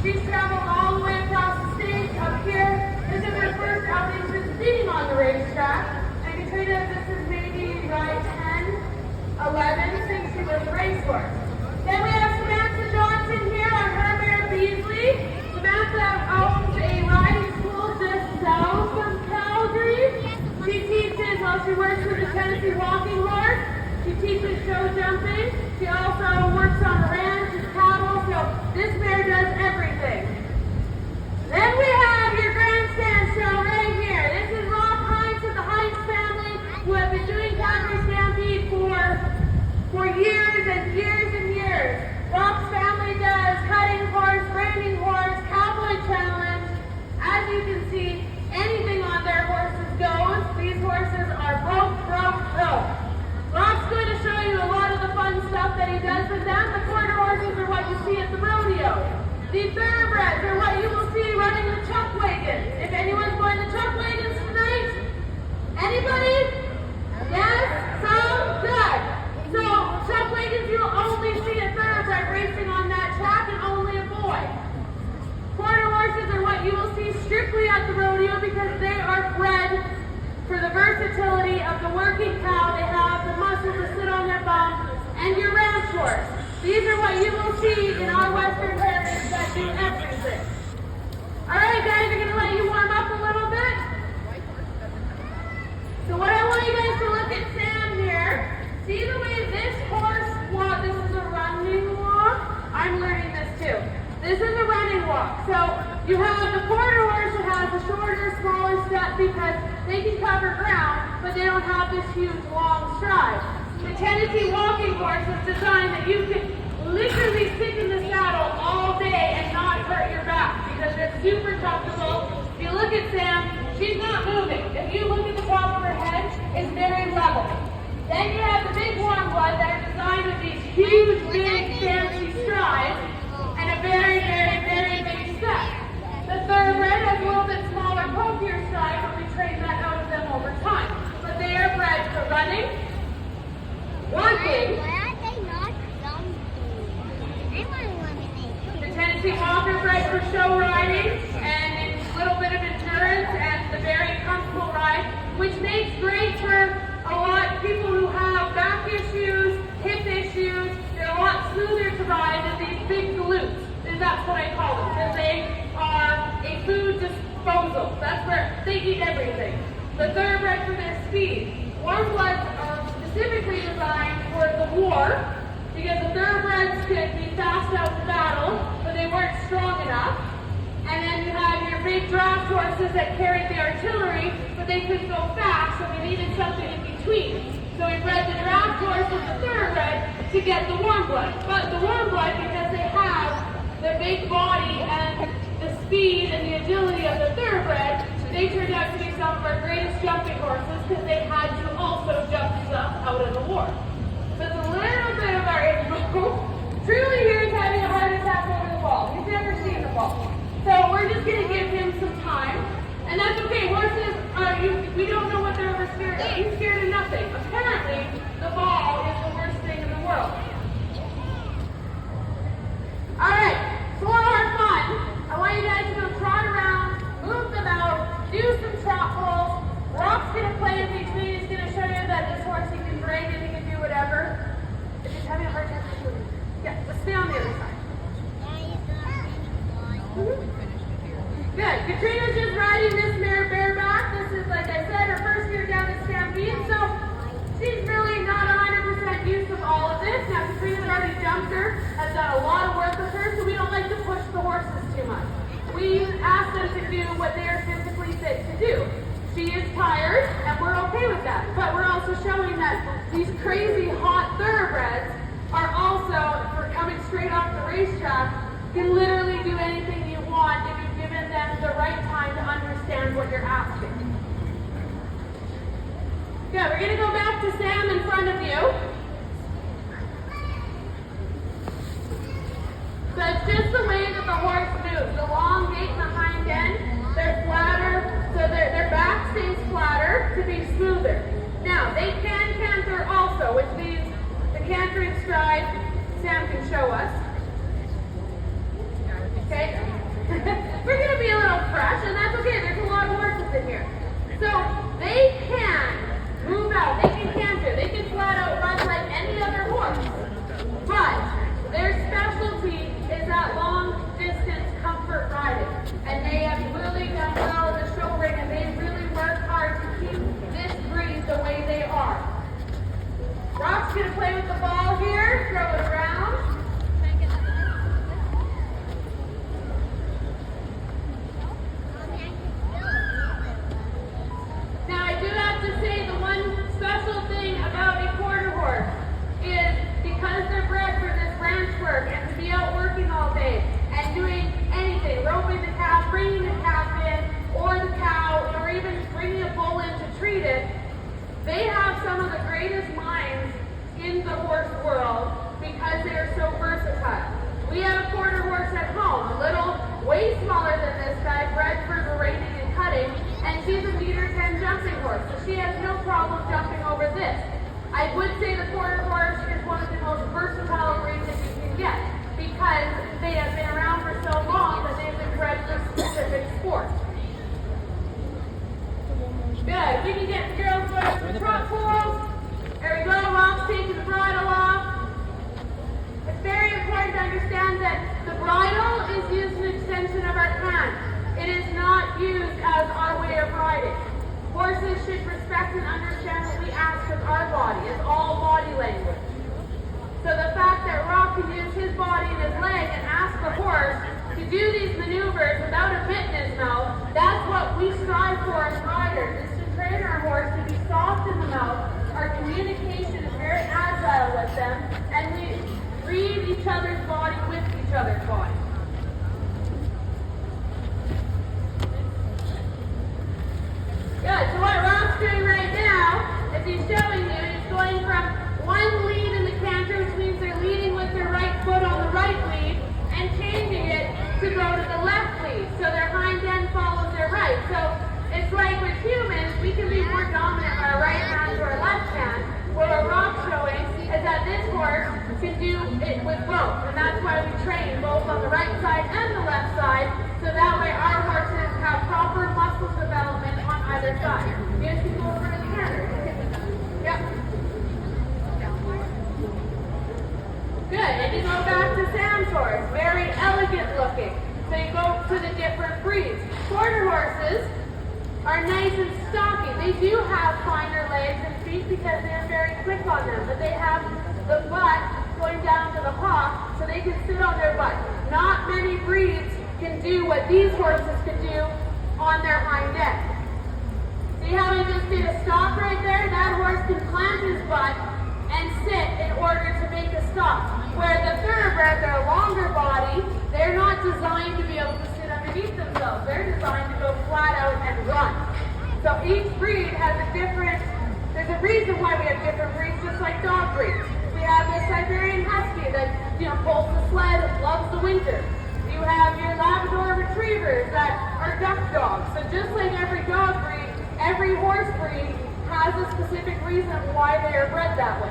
She's traveled all the way across the state up here. This is her first outing since being on the racetrack. And Katrina, this is maybe ride 10, 11 since she was a racehorse. Then we have Samantha Johnson here on her mare Beasley. Samantha owns a riding school just south of Calgary. She teaches, she works with the Tennessee Walking Horse. She teaches show jumping. She also works on a ranch and cattle, so this mare does everything. Then we have your grandstand show right here. This is Rob Hines of the Hines family, who have been doing Calgary Stampede for years and years and years. Rob's family does cutting horse, reining horse, cowboy challenge. As you can see, anything on their horses goes. These horses are broke. Rob's going to show you a lot of the fun stuff that he does with them. The quarter horses are what you see at the rodeo. The thoroughbreds are what you will see running the chuck wagons. If anyone's going to chuck wagons tonight? Anybody? Yes? So good. So chuck wagons, you'll only see a thoroughbred racing on that track and only a boy. Quarter horses are what you will see strictly at the rodeo because they are bred for the versatility of the working cow. They have the muscles to sit on their bum, and your ranch horse. These are what you will see in our Western heritage that do everything. All right, guys, I'm going to let you warm up a little bit. So what I want you guys to look at Sam here. See the way this horse walks? This is a running walk. I'm learning this too. This is a running walk. So you have the quarter horse that has a shorter, smaller step because they can cover ground, but they don't have this huge, long stride. The Tennessee Walking Horse is designed that you can literally sit in the saddle all day and not hurt your back because it's super comfortable. If you look at Sam, she's not moving. If you look at the top of her head, it's very level. Then you have the big warm blood that are designed with these huge, big, fancy strides and a very, very, very big step. The thoroughbred has a little bit smaller, pokier stride, but we train that out of them over time. But they are bred for running, walking. Why are they not jumping? I want to eliminate. The Tennessee Walker bred for show riding and a little bit of endurance and the very comfortable ride, which makes great for a lot of people who have back issues, hip issues. They're a lot smoother to ride than these big glutes. And that's what I call them, because they are a food disposal. That's where they eat everything. The thoroughbred for their speed. Warm bloods are specifically designed for the war, because the thoroughbreds could be fast out in battle, but they weren't strong enough. And then you have your big draft horses that carried the artillery, but they couldn't go fast, so we needed something in between. So we bred the draft horse with the thoroughbred to get the warm blood. But the warm blood, because they have the big body and the speed and the agility of the thoroughbred, they turned out to be some of our greatest jumping horses because they had to also jump stuff out of the war. So it's a little bit of our info. Truly here is having a heart attack over the ball. He's never seen the ball. So we're just going to give him some time. And that's okay. Horses, we don't know what they're ever scared of. He's scared of nothing. Apparently, the ball is the worst thing in the world. All right. For our fun, I want you guys to go trot around, move them out, do some trot pulls. Rob's going to play in between. He's going to show you that this horse, he can braid it, he can do whatever. If he's having a hard time, yeah, let's stay on the other side. Good. Katrina's just riding this mare bareback. This is, like I said, her first year down at Stampede, so she's really not 100% used to all of this. Now, Katrina's already jumped her, has done a lot of work with her, so we don't like to push the horses too much. We ask them to do what they are physically fit to do. She is tired, and we're okay with that. But we're also showing that these crazy hot thoroughbreds are also, if we're coming straight off the racetrack, can literally do anything you want if you've given them the right time to understand what you're asking. Good, we're going to go back to Sam in front of you. So it's just the way that the horse moves. The long gait and the hind end, they're flatter, so their back stays flatter to be smoother. Now, they can canter also, which means the cantering stride Sam can show us. Okay? So they can move out, they can canter, they can flat out run like any other horse. But their specialty is that long distance comfort riding. And they have really done well in the show ring, and they really work hard to keep this breed the way they are. Rock's going to play with the ball here, throw it around. Now I do have to say the one special thing about a quarter horse is because they're bred for this ranch work and to be out working all day and doing anything, roping the calf, bringing the calf in, or the cow, or even bringing a bull in to treat it, they have some of the greatest minds in the horse world because they are so versatile. We have a quarter horse at home, a little way smaller than this guy, bred for the reining and cutting, and she's a meter 10 jumping horse, so she has no problem jumping over this. I would say the quarter horse is one of the most versatile breeds that you can get because they have been around for so long that they've been bred for specific sports. Good. We can get the girls going to the trot pools. There we go. Rock's taking the bridle off. It's very important to understand that the bridle is used an extension of our hand. It is not used as our way of riding. Horses should respect and understand what we ask of our body. It's all body language. So the fact that Rock can use his body and his leg and ask the horse to do these maneuvers without a bit in his mouth, that's what we strive for as riders, is to train our horse to be soft in the mouth. Our communication is very agile with them, and we read each other's body with each other's body. Good. So what Rock's doing right now is he's showing you, he's going from one lead in the canter, which means they're leading with their right foot on the right lead, and changing it to go to the left lead. So their hind end follows their right. So it's like with humans, we can be more dominant with our right hand to our left hand. What Rock's showing is that this horse can do it with both. And that's why we train both on the right side and the left side, so that way our horses have proper muscle development on either side. You guys can go over to the canter. Yep. Good. And you go back to Sam's horse. Very elegant looking. So you go to the different breeds. Quarter horses are nice and stocky. They do have finer legs and feet because they're very quick on them, but they have the butt going down to the hock so they can sit on their butt. Not many breeds can do what these horses can do on their hind end. See how he just did a stop right there? That horse can plant his butt and sit in order to make a stop. Where the thoroughbred, their longer body, they're not designed to be able to sit underneath themselves. They're designed to go flat out and run. So each breed has a different, there's a reason why we have different breeds, just like dog breeds. We have the Siberian Husky that, pulls the sled, loves the winter. You have your Labrador Retrievers that are duck dogs. So just like every dog breed, every horse breed has a specific reason why they are bred that way.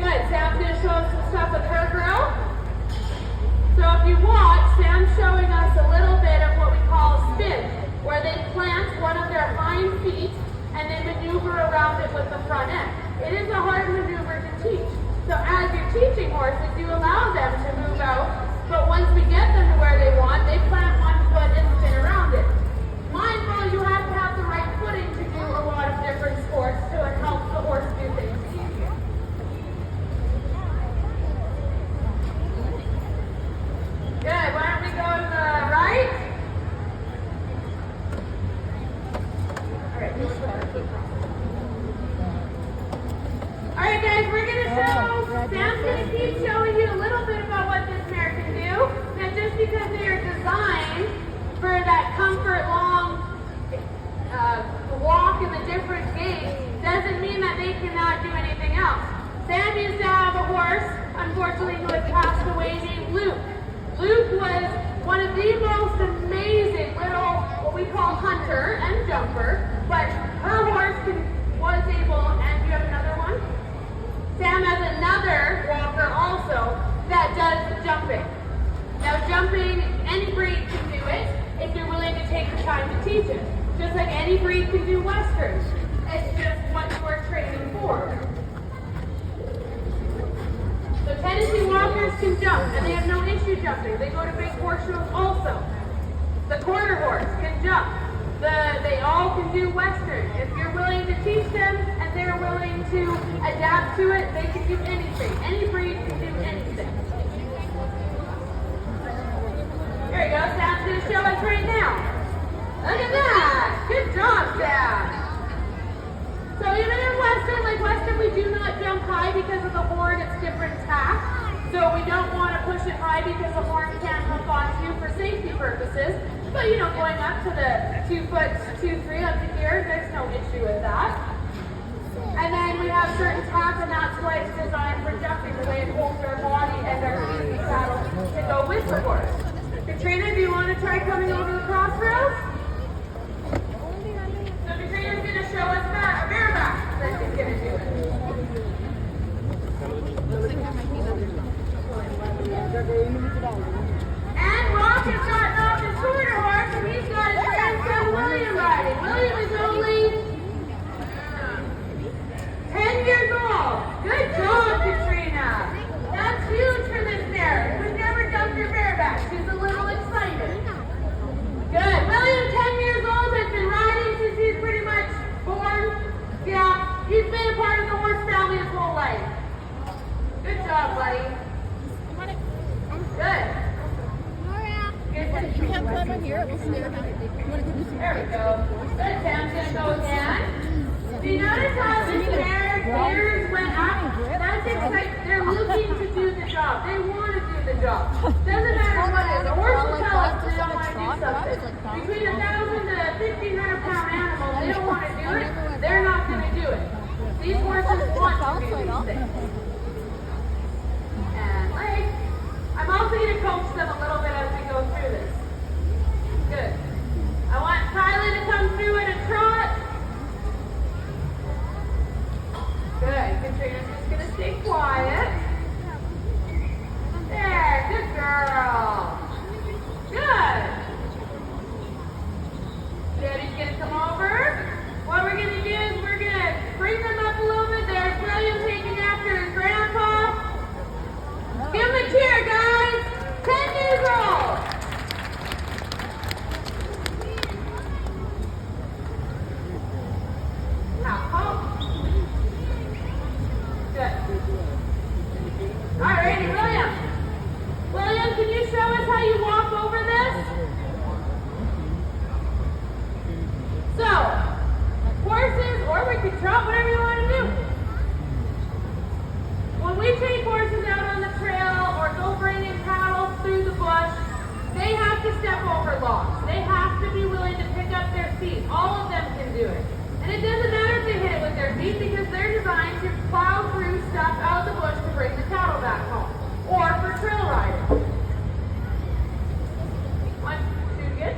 Good. Sam's going to show us some stuff with her girl. So if you watch, Sam's showing us a little bit of what we call a spin, where they plant one of their hind feet and then maneuver around it with the front end. It is a hard maneuver to teach. So as you're teaching horses, you allow them to move out, but once we get them to where they want, they plant one foot and spin around it. Mindful, you have to have the right footing to do a lot of different sports to help the horse do things easier. Good. Why don't we go to the right? All right, guys, we're going to show, Sam's going to keep showing you a little bit about what this mare can do. Now, just because they are designed for that comfort long walk in the different gaits doesn't mean that they cannot do anything else. Sam used to have a horse, unfortunately, who had passed away, named Luke. Luke was one of the most amazing little, what we call hunter and jumper, but her horse was able, and you have another one? Sam has another walker also that does jumping. Now jumping, any breed can do it if you're willing to take the time to teach it. Just like any breed can do Western. It's just what you are training for. So Tennessee Walkers can jump, and they have no issue jumping. They go to big horse shows also. The quarter horse can jump. They all can do Western. If you're willing to teach them and they're willing to adapt to it, they can do anything. Any breed can do anything. There you go. Sam's going to show us right now. Look at that. Good job, Sam. So even in Western, like Western, we do not jump high because of the horn. It's different tack. So we don't want to push it high because the horn can't hook onto you for safety purposes. But you know, going up to the 2 foot, 2, 3 up to here, there's no issue with that. And then we have certain tack, and that's why it's designed for jumping, the way it holds our body and our feet in the saddle to go with the horse. Katrina, do you want to try coming over the crossrails? So Katrina's going to show us that, a bareback, that she's going to do it. And Rock has gotten off his quarter horse, and he's got his grandson William riding. William is only 10 years old. Good job, Katrina. That's huge for this mare. We've never jumped her bareback. She's a little excited. Good. William, 10 years old, has been riding since he's pretty much born. Yeah, he's been a part of the horse family his whole life. Good job, buddy. Good. You can't put them here, it will stare at it. There we go. Good, Sam's going to go again. Do you notice how this mare's ears went up? That's exciting. They're looking to do the job. They want to do the job. Doesn't matter what it is. The horse will tell us they don't want to do something. Between 1,000 to 1,500 pound animals, they don't want to do it. They're not going to do it. These horses want to do these things. And legs. I'm also going to coach them a little bit as we go through this. Good. I want Kylie to come through at a trot. Good. Katrina's just going to stay quiet. There. Good girl. Good. Debbie's going to come over. What we're going to do is we're going to bring them up a little bit. There's William taking after his grandpa. Give him a cheer, guys. 10 years old. Good. Alrighty, William. William, can you show us how you walk over this? So, horses, or we can trot, whatever you want to do. When we take horses out on the trail or go bring in cattle through the bush, they have to step over logs. They have to be willing to pick up their feet. All of them can do it. And it doesn't matter if they hit it with their feet because they're designed to plow through stuff out of the bush to bring the cattle back home. Or for trail riding. 1, 2, good?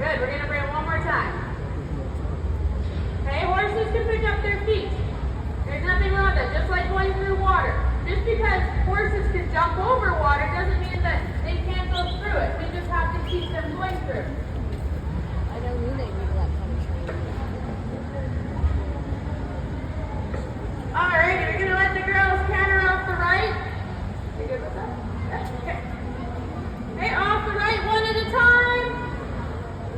Good, we're going to bring it one more time. Okay, horses can pick up their feet. There's nothing wrong with that, just like going through water. Just because horses can jump over water doesn't mean that they can't go through it. We just have to keep them going through. I don't knew they needed that kind of training. Alright, we're going to let the girls canter off the right. You good with that? Yeah, okay. Okay, off the right one at a time.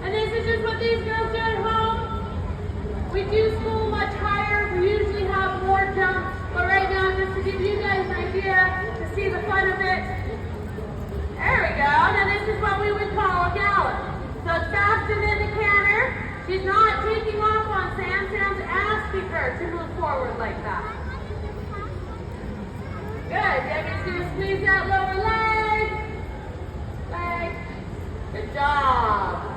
And this is just what these girls do at home. We do school much higher. We usually have more jumps. But right now, just to give you guys an idea, to see the fun of it. There we go. Now this is what we would call a gallop. So it's faster than the canter. She's not taking off on Sam. Sam's asking her to move forward like that. Good. Debbie's going to squeeze that lower leg. Leg. Good job.